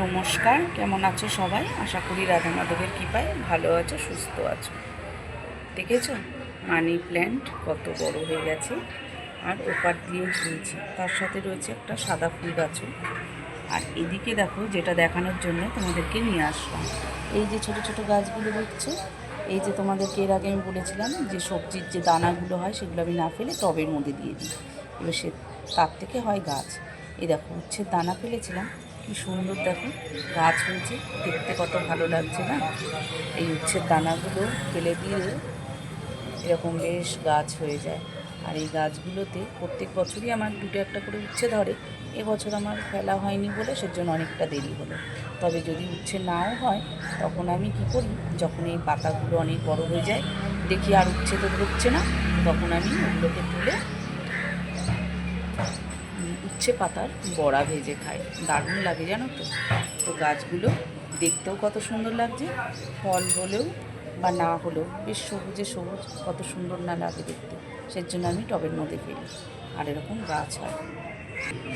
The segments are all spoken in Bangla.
নমস্কার, কেমন আছো সবাই? আশা করি রাধা মাধবের কৃপায় ভালো আছো, সুস্থ আছো। দেখেছো মানি প্ল্যান্ট কত বড় হয়ে গেছে, আর ওপার দিয়েও ঝুলছে, তার সাথে রয়েছে একটা সাদা ফুল গাছও। আর এদিকে দেখো, যেটা দেখানোর জন্য তোমাদেরকে নিয়ে আসলাম, এই যে ছোট ছোট গাছগুলো দেখছো, এই যে তোমাদেরকে এর আগে আমি বলেছিলাম যে সবজির যে দানাগুলো হয় সেগুলো আমি না ফেলে টবের মধ্যে দিয়ে দিই, এবার সে তার থেকে হয় গাছ। এই দেখো উচ্ছের দানা ফেলেছিলাম, কি সুন্দর দেখো গাছ হয়েছে, দেখতে কত ভালো লাগছে না? এই উচ্ছের দানাগুলো ফেলে দিয়ে এরকম বেশ গাছ হয়ে যায়। আর এই গাছগুলোতে প্রত্যেক বছরই আমার দুটো একটা করে উচ্ছে ধরে। এবছর আমার ফেলা হয়নি বলে সেজন্য অনেকটা দেরি হলো। তবে যদি উচ্ছে নাও হয়, তখন আমি কি করি, যখন এই পাতাগুলো অনেক বড় হয়ে যায়, দেখি আর উচ্ছে তো ধরছে না, তখন আমি ওগুলোকে তুলে উচ্ছে পাতার বড়া ভেজে খাই, দারুণ লাগে জানো তো। তো গাছগুলো দেখতেও কত সুন্দর লাগছে, ফল হলেও বা না হলেও বেশ সবুজে সবুজ, কত সুন্দর না লাগে দেখতে। সেজন্য আমি টবের মধ্যে ফেলি, আর এরকম গাছ হয়।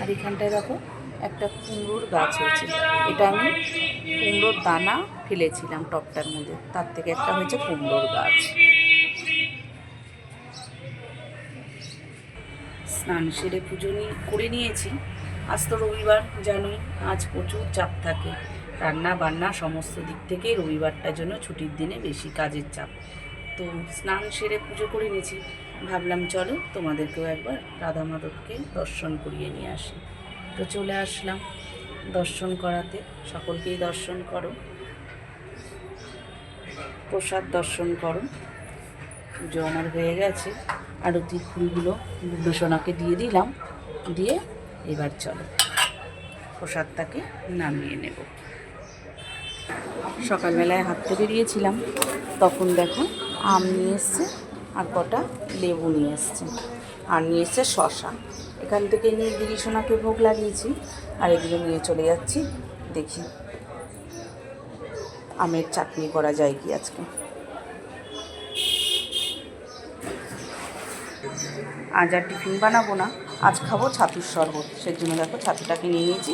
আর এখানটায় দেখো একটা কুমড়োর গাছ হয়েছে, এটা আমি কুমড়োর দানা ফেলেছিলাম টবটার মধ্যে, তার থেকে একটা হয়েছে কুমড়োর গাছ। স্নান সেরে পুজো করে নিয়েছি। আজ তো রবিবার, জানোই আজ প্রচুর চাপ থাকে, রান্না বান্না সমস্ত দিক থেকে রবিবারটার জন্য ছুটির দিনে বেশি কাজের চাপ। তো স্নান সেরে পুজো করে নিয়েছি, ভাবলাম চলো তোমাদেরকেও একবার রাধা মাধবকে দর্শন করিয়ে নিয়ে আসি। তো চলে আসলাম দর্শন করাতে, সকলকেই দর্শন করো, প্রসাদ দর্শন করো। পুজো আমার হয়ে গেছে, আরতির ফুলগুলো দুশোনাকে দিয়ে দিলাম, দিয়ে এবার চলো প্রসাদটাকে নামিয়ে নেব। সকালবেলায় হাঁটতে বেরিয়েছিলাম, তখন দেখো আম নিয়ে এসছে, আর কটা লেবু নিয়ে এসছে, আর নিয়ে এসছে শশা। এখান থেকে নিয়ে দিদিসোনাকে ভোগ লাগিয়েছি, আর এগুলো নিয়ে চলে যাচ্ছি, দেখি আমের চাটনি করা যায় কি আজকে। আজ আর টিফিন বানাবো না, আজ খাবো ছাতুর শরবত। সেজন্য দেখো ছাতুটাকে নিয়ে নিয়েছি,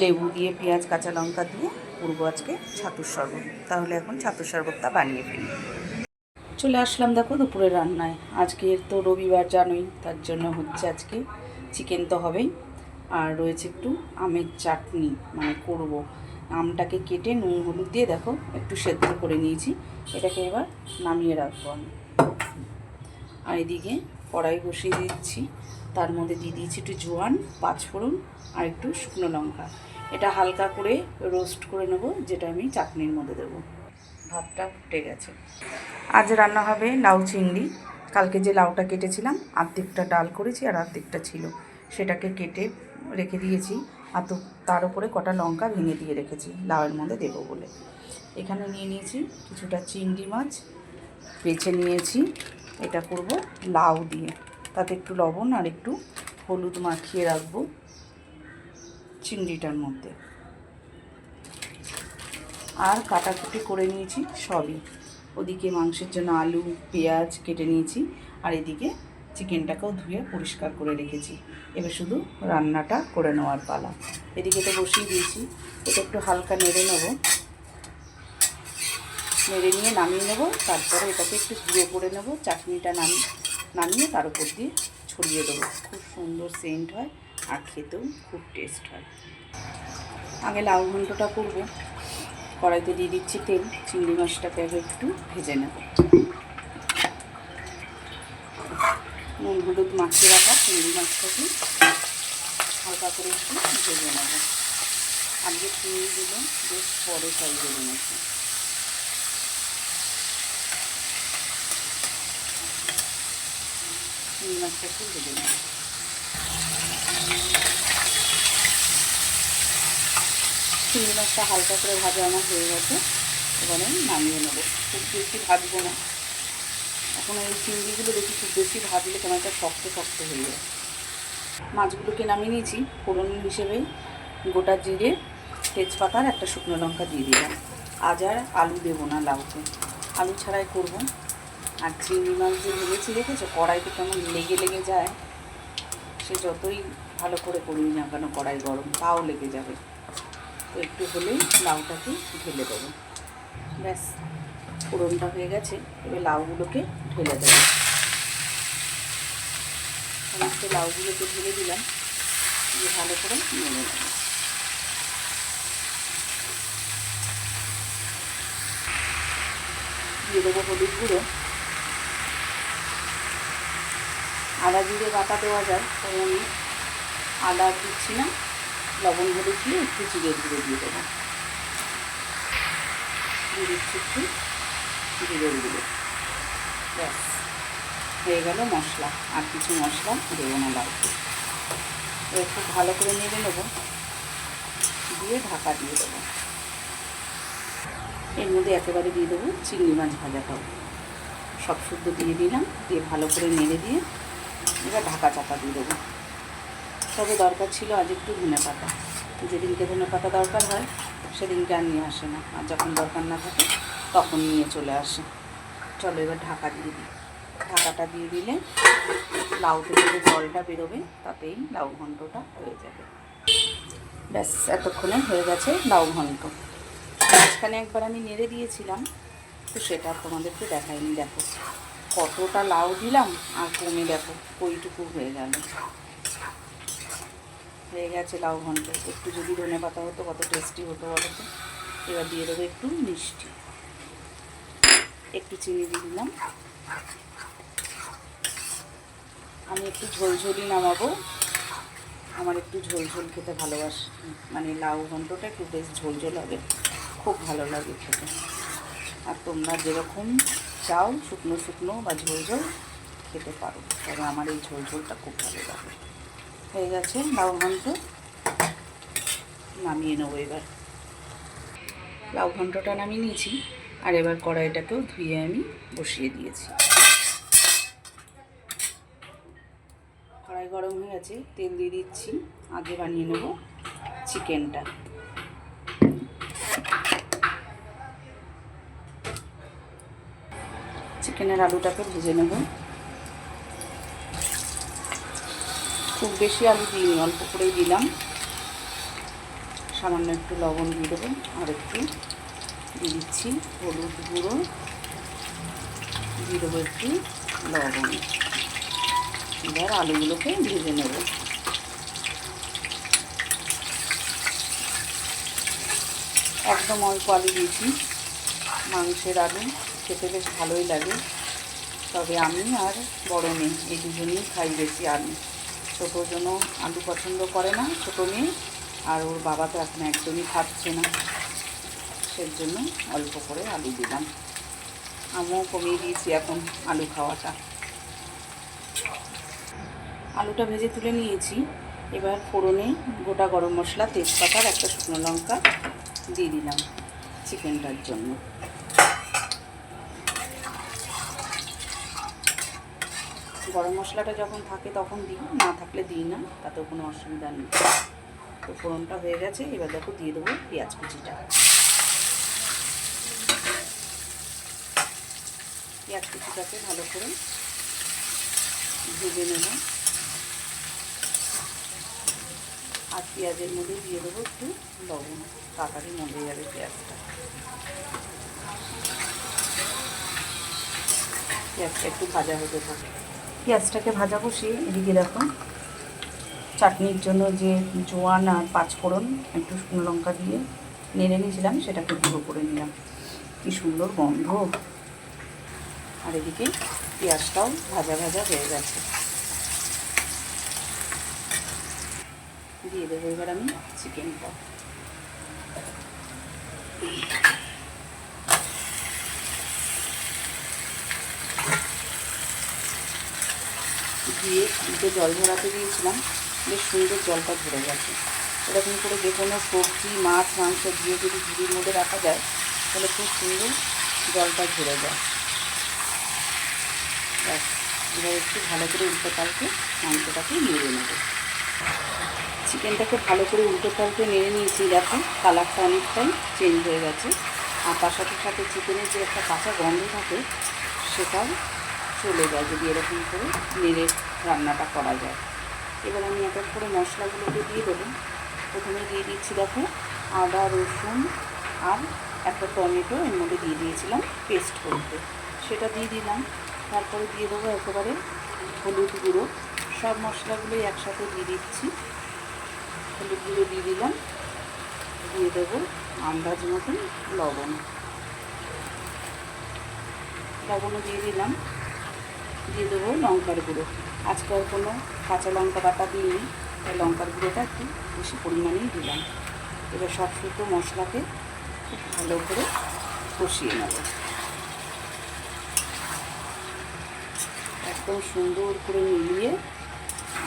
লেবু দিয়ে পেঁয়াজ কাঁচা লঙ্কা দিয়ে করবো আজকে ছাতুর শরবত। তাহলে এখন ছাতুর শরবতটা বানিয়ে ফেলি। চলে আসলাম দেখো দুপুরের রান্নায়। আজকে তো রবিবার জানোই, তার জন্য হচ্ছে আজকে চিকেন তো হবেই, আর রয়েছে একটু আমের চাটনি মানে করব। আমটাকে কেটে নুন হলুদ দিয়ে দেখো একটু সেদ্ধ করে নিয়েছি, এটাকে এবার নামিয়ে রাখবো আমি। আর এদিকে কড়াই বসিয়ে দিচ্ছি, তার মধ্যে দিয়ে দিয়েছি একটু জোয়ান, পাঁচফোড়ন আর একটু শুকনো লঙ্কা। এটা হালকা করে রোস্ট করে নেব, যেটা আমি চাটনির মধ্যে দেবো। ভাতটা ফুটে গেছে। আজ রান্না হবে লাউ চিংড়ি। কালকে যে লাউটা কেটেছিলাম, অর্ধেকটা ডাল করেছি আর অর্ধেকটা ছিল, সেটাকে কেটে রেখে দিয়েছি। আর তো তার উপরে কটা লঙ্কা ভেঙে দিয়ে রেখেছি লাউয়ের মধ্যে দেবো বলে। এখানে নিয়ে নিয়েছি কিছুটা চিংড়ি মাছ, বেছে নিয়েছি। এটা করব লাউ দিয়ে, তাতে একটু লবণ আর একটু হলুদ মাখিয়ে রাখবো চিংড়িটার মধ্যে। আর কাটাকুটি করে নিয়েছি সবই। ওদিকে মাংসের জন্য আলু পেঁয়াজ কেটে নিয়েছি, আর এদিকে চিকেনটাকেও ধুয়ে পরিষ্কার করে রেখেছি। এবার শুধু রান্নাটা করে নেওয়ার পালা। এদিকে তো বসিয়ে দিয়েছি, এটা একটু হালকা নেড়ে নেব, নেড়ে নিয়ে নামিয়ে নেব। তারপরে এটাকে একটু গুঁড়ো করে নেব, চাটনিটা নামিয়ে তার উপর দিয়ে ছড়িয়ে দেবো। খুব সুন্দর সেন্ট হয়, আর খেতেও খুব টেস্ট হয়। আগে লাউ ঘন্টটা করবো। কড়াইতে দিয়ে দিচ্ছি তেল, চিংড়ি মাছটাকে আগে একটু ভেজে নেব। নুন হলুদ মাখিয়ে রাখা চিংড়ি মাছটাকে হালকা করে একটু ভেজে নেব। আজকে চিংড়িগুলো বেশ বড় সাইজের এনেছে। চিংড়ি মাছটা একটু ভেজে নেব। চিংড়ি মাছটা হালকা করে ভাজা আমার হয়ে গেছে, এবারে নামিয়ে নেব। খুব বেশি ভাজবো না, এখন এই চিংড়িগুলো দেখি খুব বেশি ভাজলে কেমন একটা শক্ত শক্ত হয়ে যায়। মাছগুলোকে নামিয়ে নিয়েছি, ফোড়ন হিসেবে গোটা জিরে, তেজপাতার একটা শুকনো লঙ্কা দিয়ে দিলাম। আজ আর আলু দেবো না লাউতে, আলু ছাড়াই করব। আর চিংড়ি মাছ যে ভেজেছি দেখেছো, কড়াইতে কেমন লেগে লেগে যায়, সে যতই ভালো করে করি না কেন কড়াই গরম, তাও লেগে যাবে। তো একটু হলেই লাউটাকে ঢেলে দেবো। ব্যাস, ফোড়নটা হয়ে গেছে। এবার লাউগুলোকে ঢেলে দেবো। সমস্ত লাউগুলোকে ঢেলে দিলাম, দিয়ে ভালো করে নেড়ে নেব। দিয়ে দেবো হলুদ গুঁড়ো। আদা জিরে বাটা দেওয়া যায়, তাই আমি আদা দিচ্ছি না, লবণ হলুদ দিয়ে একটু জিরে গুঁড়ো দিয়ে দেবো। দিয়ে দিচ্ছি একটু জিরের গুঁড়ো। ব্যাস, হয়ে গেল মশলা। আর কিছু মশলা দেবো না লাউতে। এবার খুব ভালো করে নেড়ে নেবো, দিয়ে ঢাকা দিয়ে দেবো। এর মধ্যে একেবারে দিয়ে দেবো চিংড়ি মাছ ভাজাটাও, সব শুদ্ধ দিয়ে দিলাম। দিয়ে ভালো করে নেড়ে দিয়ে এবার ঢাকা চাপা দিয়ে দেবো। তবে দরকার ছিল আজ একটু ধনে পাতা। যেদিনকে ধনে পাতা দরকার হয় সেদিনকে আর নিয়ে আসে না, আর যখন দরকার না থাকে তখন নিয়ে চলে আসে। চলো এবার ঢাকা দিয়ে দিই। ঢাকাটা দিয়ে দিলে লাউ থেকে যে জলটা বেরোবে তাতেই লাউ ঘন্টটা হয়ে যাবে। ব্যাস, এতক্ষণে হয়ে গেছে লাউ ঘন্ট। মাঝখানে একবার আমি নেড়ে দিয়েছিলাম, তো সেটা তোমাদেরকে দেখাইনি। দেখো কতটা লাউ দিলাম আর কমে দেখো ওইটুকু হয়ে গেল। হয়ে গেছে লাউ ঘন্ট। একটু যদি ধনে পাতা হতো কত টেস্টি হতো বলো তো। এবার দিয়ে দেবো একটু মিষ্টি, একটু চিনি দিয়ে দিলাম। আমি একটু ঝোলঝোলই নামাবো, আমার একটু ঝোলঝোল খেতে ভালোবাসি। মানে লাউ ঘন্টটা একটু বেশ ঝোলঝোল হবে, খুব ভালো লাগে খেতে। আর তোমরা যেরকম চাও শুকনো শুকনো বা ঝোলঝোল খেতে পারো, তবে আমার এই ঝোলঝোলটা খুব ভালো লাগে। হয়ে গেছে লাউ ঘন্ট, নামিয়ে নেবো এবার। লাউ ঘন্টটা নামিয়ে নিয়েছি, আর এবার কড়াইটাকেও ধুয়ে আমি বসিয়ে দিয়েছি। কড়াই গরম হয়ে গেছে, তেল দিয়ে দিচ্ছি। আগে বানিয়ে নেব চিকেনটা। চিকেনের আলুটাকে ভেজে নেব। খুব বেশি আলু দিইনি, অল্প করেই দিলাম। সামান্য একটু লবণ দিয়ে দেবো, আর একটু দিয়ে দিচ্ছি হলুদ গুঁড়ো, দিয়ে দেবো একটু লবণ। এবার আলুগুলোকে ভেজে নেব। একদম অল্প আলু দিয়েছি, মাংসের আলু খেতে বেশ ভালোই লাগে। তবে আমি আর বড় মেয়ে এই দুজনেই খাই বেশি আলু। ছোটোর জন্য আলু পছন্দ করে না ছোটো মেয়ে, আর ওর বাবা তো এখন একদমই খাচ্ছে না, সেই জন্য অল্প করে আলু দিলাম। আমিও কমিয়ে দিয়েছি এখন আলু খাওয়াটা। আলুটা ভেজে তুলে নিয়েছি। এবার ফোড়নে গোটা গরম মশলা, তেজপাতার একটা শুকনো লঙ্কা দিয়ে দিলাম চিকেনটার জন্য। গরম মশলাটা যখন থাকে তখন দিই, না থাকলে দিই না, তাতেও কোনো অসুবিধা নেই। তো ফোড়নটা হয়ে গেছে, এবার দেখো দিয়ে দেবো পেঁয়াজ কুচিটা। পেঁয়াজ কুচিটাকে ভালো করে ভেজে নেব। আর পেঁয়াজের মধ্যে দিয়ে দেবো একটু লবণ, তাড়াতাড়ি মজে যাবে পেঁয়াজটা। পেঁয়াজটা একটু ভাজা হতে থাকে। পেঁয়াজটাকে ভাজা বসিয়ে এদিকে দেখো চাটনির জন্য যে জোয়ান আর পাঁচফোড়ন একটু শুকনো লঙ্কা দিয়ে নেড়ে নিয়েছিলাম, সেটাকে গুঁড়ো করে নিলাম। কি সুন্দর গন্ধ। আর এদিকে পেঁয়াজটাও ভাজা ভাজা হয়ে গেছে। দিয়ে দেবো এবার আমি চিকেনটা। দিয়ে জল ঝরাতে দিয়েছিলাম, বেশ সুন্দর জলটা ঝরে গেছে। এরকম করে যে কোনো সবজি মাছ মাংস দিয়ে যদি ঝুড়ির মধ্যে রাখা যায় তাহলে খুব সুন্দর জলটা ঝরে যায়। ব্যাস, এবার একটু ভালো করে উল্টে পাল্টে মাংসটাকে নেড়ে নেব। চিকেনটাকে ভালো করে উল্টে পাল্টে নেড়ে নিয়েছি। দেখো কালারটা অনেকটাই চেঞ্জ হয়ে গেছে। আর তার সাথে সাথে চিকেনের যে একটা কাঁচা গন্ধ থাকে সেটাও চলে যায় যদি এরকম করে নেড়ে রান্নাটা করা যায়। এবার আমি এক এক করে মশলাগুলোকে দিয়ে দেবো। প্রথমে দিয়ে দিচ্ছি দেখো আদা রসুন আর একটা টমেটো এর মধ্যে দিয়ে দিয়েছিলাম পেস্ট করতে, সেটা দিয়ে দিলাম। তারপরে দিয়ে দেবো একেবারে হলুদ গুঁড়ো, সব মশলাগুলোই একসাথে দিয়ে দিচ্ছি। হলুদ গুঁড়ো দিয়ে দিলাম, দিয়ে দেবো আন্দাজ মতন লবণও দিয়ে দিলাম। দিয়ে দেবো লঙ্কার গুঁড়ো, আজকে আর কোনো কাঁচা লঙ্কা বাটা দিইনি, তাই লঙ্কার গুঁড়োটা একটু বেশি পরিমাণেই দিলাম। এবার সব শুকনো মশলাকে খুব ভালো করে কষিয়ে নেব, একদম সুন্দর করে মিলিয়ে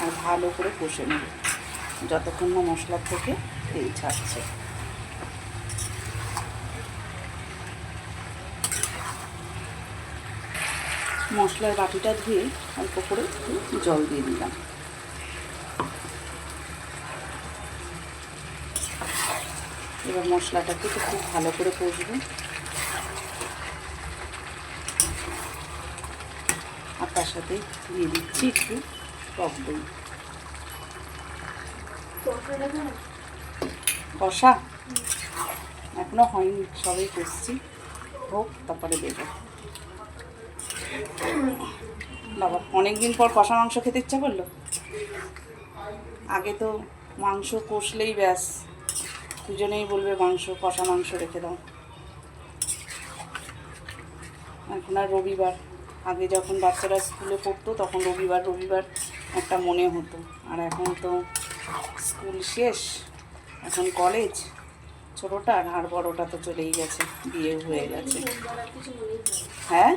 আর ভালো করে কষে নেব যতক্ষণ না মশলার থেকে তেল ছাড়ছে। মশলার বাটিটা ধুয়ে অল্প করে একটু জল দিয়ে দিলাম। এবার মশলাটাকে তো খুব ভালো করে কষবো, আর তার সাথে দিয়ে দিচ্ছি একটু টক দই। কষা এখনো হয়নি, সবাই কষছি, হোক তারপরে দেবো। বাবা অনেক দিন পর কষা মাংস খেতে ইচ্ছা করলো। আগে তো মাংস কষলেই ব্যাস দুজনেই বলবে কষা মাংস রেখে দাও। এখন আর রবিবার, আগে যখন বাচ্চারা স্কুলে পড়তো তখন রবিবার একটা মনে হতো, আর এখন তো স্কুল শেষ, এখন কলেজ, ছোটোটার আর বড়োটা তো চলেই গেছে, বিয়ে হয়ে গেছে। হ্যাঁ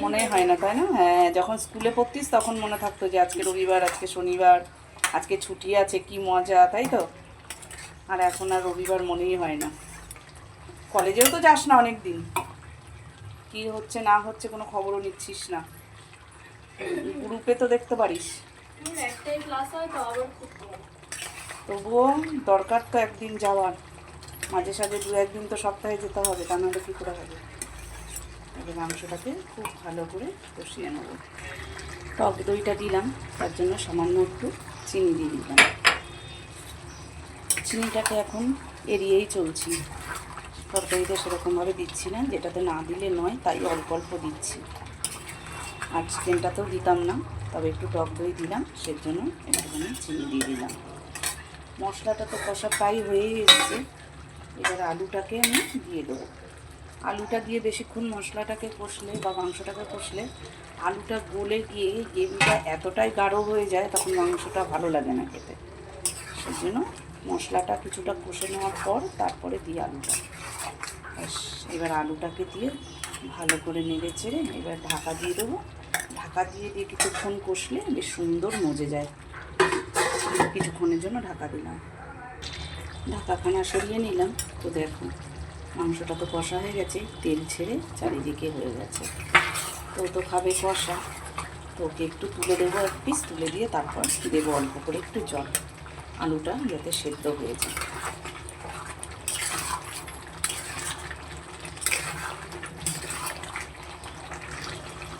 মনে হয় না, তাই না? হ্যাঁ, যখন স্কুলে পড়তিস তখন মনে থাকতো যে আজকে রবিবার, আজকে শনিবার, আজকে ছুটি আছে, কি মজা, তাই তো? আর এখন আর রবিবার মনেই হয় না। কলেজেও তো যাস না অনেক দিন, কি হচ্ছে না হচ্ছে কোনো খবরও নিচ্ছিস না, গ্রুপে তো দেখতে পারিস। তবুও দরকার তো একদিন যাওয়ার, মাঝে সাঝে 2-1 দিন তো সপ্তাহে যেতে হবে, তা নাহলে কী করে হবে। এবার মাংসটাকে খুব ভালো করে কষিয়ে নেব। টক দইটা দিলাম, তার জন্য সামান্য একটু চিনি দিয়ে দিলাম। চিনিটাকে এখন এড়িয়েই চলছি, তরকারিতে সেরকমভাবে দিচ্ছি না, যেটাতে না দিলে নয় তাই অল্প অল্প দিচ্ছি। আর চিকেনটাতেও দিতাম না, তবে একটু টক দই দিলাম, সেজন্য একটুখানি চিনি দিয়ে দিলাম। মশলাটা তো কষা প্রায় হয়েই এসেছে, এবার আলুটাকে আমি দিয়ে দেবো। আলুটা দিয়ে বেশিক্ষণ মশলাটাকে কষলে বা মাংসটাকে কষলে আলুটা গলে গিয়ে গ্রেভিটা এতটাই গাঢ় হয়ে যায়, তখন মাংসটা ভালো লাগে না খেতে। সেই জন্য মশলাটা কিছুটা কষে নেওয়ার পর তারপরে দিই আলুটা। এবার আলুটাকে দিয়ে ভালো করে নেড়ে চেড়ে এবার ঢাকা দিয়ে দেবো। ঢাকা দিয়ে কিছুক্ষণ কষলে বেশ সুন্দর মজে যায়। কিছুক্ষণের জন্য ঢাকা দিলাম, ঢাকাখানা সরিয়ে নিলাম। তো দেখো মাংসটা তো কষা হয়ে গেছে, তেল ছেড়ে চারিদিকে হয়ে গেছে। তো খাবে কষা, তো ওকে একটু তুলে দেবো, 1 পিস তুলে দিয়ে তারপর দেবো অল্প করে একটু জল, আলুটা যাতে সেদ্ধ হয়ে যায়।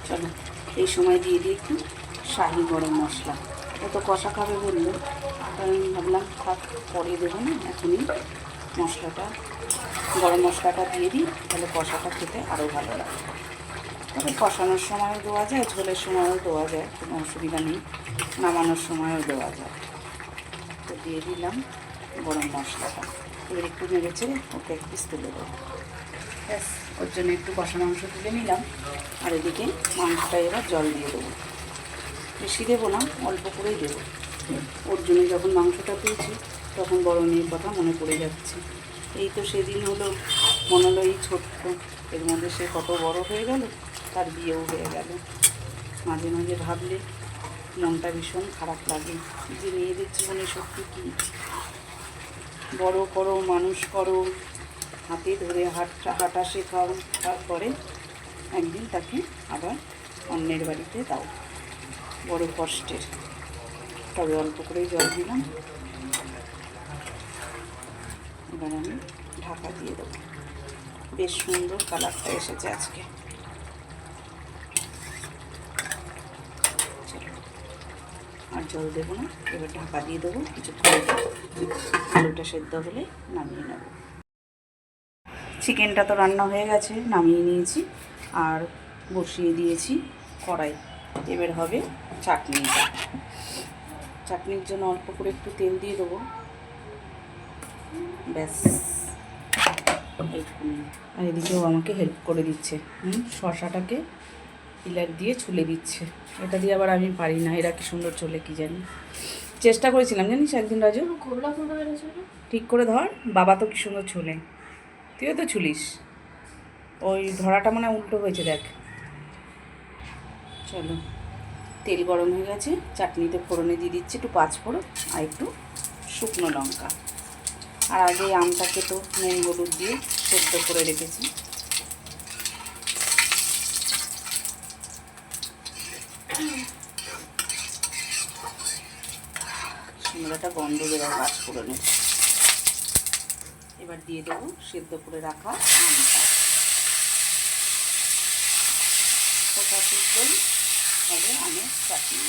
চলো এই সময় দিয়ে দিই একটু শাহি গরম মশলা। ও তো কষা খাবে বললো, তাই আমি ভাবলাম থাক পরে দেবো না, এখনই মশলাটা গরম মশলাটা দিয়ে দিই, তাহলে কষাটা খেতে আরও ভালো লাগে। তবে কষানোর সময়ও দেওয়া যায়, ঝোলের সময়ও দেওয়া যায়, কোনো অসুবিধা নেই, নামানোর সময়ও দেওয়া যায়। তো দিয়ে দিলাম গরম মশলাটা, এবার একটু নেড়েছে ওকে 1 পিস তুলে দেবো। ব্যাস, ওর জন্য একটু কষা মাংস তুলে নিলাম, আর এদিকে মাংসটা এবার জল দিয়ে দেবো। বেশি দেবো না, অল্প করেই দেবো। ওর জন্য যখন মাংসটা তুলছি তখন বড় মেয়ের কথা মনে পড়ে যাচ্ছে। এই তো সেদিন হলো, মনে হলো এই ছোট্ট, এর মধ্যে সে কত বড় হয়ে গেল, তার বিয়েও হয়ে গেল। মাঝে মাঝে ভাবলে মনটা ভীষণ খারাপ লাগে যে মেয়েদের জীবনে সত্যি কী বড় করো, মানুষ করো, হাতে ধরে হাঁটা শেখাও, তারপরে একদিন তাকে আবার অন্যের বাড়িতে দাও, বড় কষ্টের। তবে অল্প করেই জল দিলাম, এবার আমি ঢাকা দিয়ে দেবো। বেশ সুন্দর কালারটা এসেছে আজকে। আর জল দেবো না, এবার ঢাকা দিয়ে দেবো কিছুক্ষণ, আলুটা সেদ্ধ হলে নামিয়ে নেব। চিকেনটা তো রান্না হয়ে গেছে, নামিয়ে নিয়েছি আর বসিয়ে দিয়েছি কড়াই। এবার হবে চাটনিটা। চাটনির জন্য অল্প করে একটু তেল দিয়ে দেবো, ব্যাস এইটুকুনি। আর এদিকেও আমাকে হেল্প করে দিচ্ছে, শশাটাকে পিলার দিয়ে ছুলে দিচ্ছে। এটা দিয়ে আবার আমি পারি না, এরা কি সুন্দর চলে কি জানি। চেষ্টা করেছিলাম জানিস একদিন রাজু, ঠিক করে ধর, বাবা তো কি সুন্দর ছুলে, তুইও তো ছুলিস। ওই ধরাটা মনে উল্টো হয়েছে দেখ। চলো, তেল গরম হয়ে গেছে, চাটনিতে ফোড়নে দিয়ে দিচ্ছি একটু পাঁচফোড়ন আর একটু শুকনো লঙ্কা। আর আগে আমটাকে তো নুন হলুদ দিয়ে সেদ্ধ করে রেখেছি। সুন্দর একটা গন্ধ বেরোয় পাঁচফোড়নের। এবার দিয়ে দেবো সেদ্ধ করে রাখা আমটা। খোসা শুদ্ধই হবে আমের চাটনি।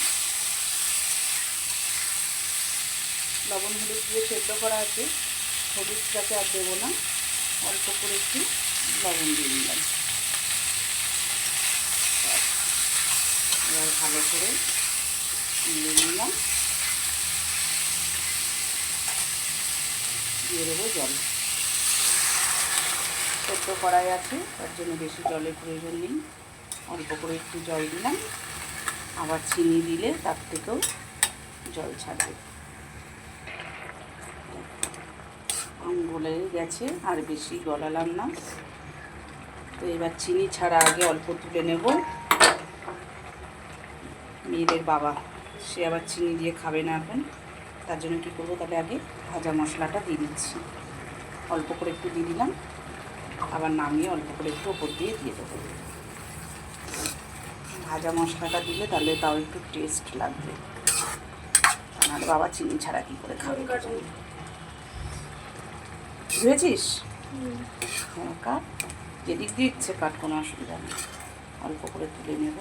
লবণ হলুদ দিয়ে সেদ্ধ করা আছে, হলুদটাকে আর দেবো না, অল্প করে একটু লবণ দিয়ে দিলাম। এবার ভালো করে নিয়ে নিলাম, দিয়ে দেবো জল। সেদ্ধ কড়াই আছে, তার জন্য বেশি জলের প্রয়োজন নেই, অল্প করে একটু জল দিলাম। আবার চিনি দিলে তার থেকেও জল ছাড়বে। আম গলে গেছে, আর বেশি গলালাম না। তো এবার চিনি ছাড়া আগে অল্প তুলে নেব। মেয়েদের বাবা সে আবার চিনি দিয়ে খাবে না এখন, তার জন্য কী করবো, তাহলে আগে ভাজা মশলাটা দিয়ে দিচ্ছি। অল্প করে একটু দিয়ে দিলাম, আবার নামিয়ে অল্প করে একটু ওপর দিয়ে দেবো। ভাজা মশলাটা দিলে তাহলে তাও একটু টেস্ট লাগবে, আর বাবা চিনি ছাড়া কী করে খাবে। বুঝেছিস? হ্যাঁ, কাট, যেদিক দিয়ে ইচ্ছে কাট, কোনো অসুবিধা নেই। অল্প করে তুলে নেব।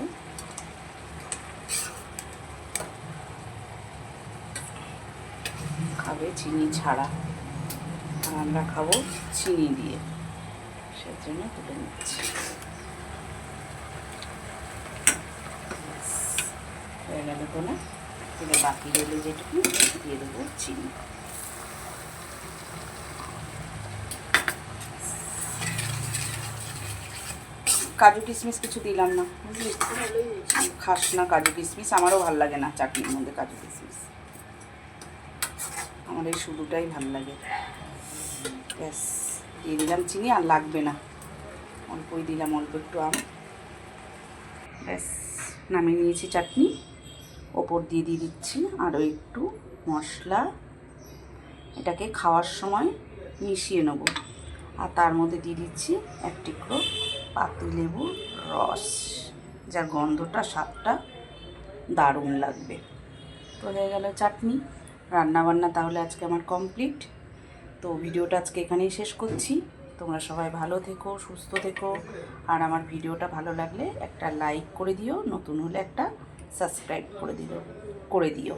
খাবে চিনি ছাড়া, আর আমরা খাবো চিনি দিয়ে, সেজন্য তুলে নিচ্ছি। হয়ে গেল তো না, এবার বাকি রইলে যেটুকু দিয়ে দেবো চিনি। কাজু কিশমিশ কিছু দিলাম না, বুঝলি? খাস না কাজু কিশমিশ, আমারও ভালো লাগে না চাটনির মধ্যে কাজু কিশমিশ, আমার এই শুধুটাই ভালো লাগে। ব্যাস দিয়ে দিলাম চিনি, আর লাগবে না, অল্পই দিলাম, অল্প একটু আম। ব্যাস নামিয়ে নিয়েছি চাটনি। ওপর দিয়ে দিচ্ছি আরও একটু মশলা। এটাকে খাওয়ার সময় মিশিয়ে নেব। আর তার মধ্যে দিয়ে দিচ্ছি এক টুকরো পাতিলেবুর রস, যার গন্ধটা স্বাদটা দারুণ লাগবে। তো হয়ে গেল চাটনি। রান্নাবান্না তাহলে আজকে আমার কমপ্লিট। তো ভিডিওটা আজকে এখানেই শেষ করছি। তোমরা সবাই ভালো থেকো, সুস্থ থেকো, আর আমার ভিডিওটা ভালো লাগলে একটা লাইক করে দিও, নতুন হলে একটা সাবস্ক্রাইব করে দিও।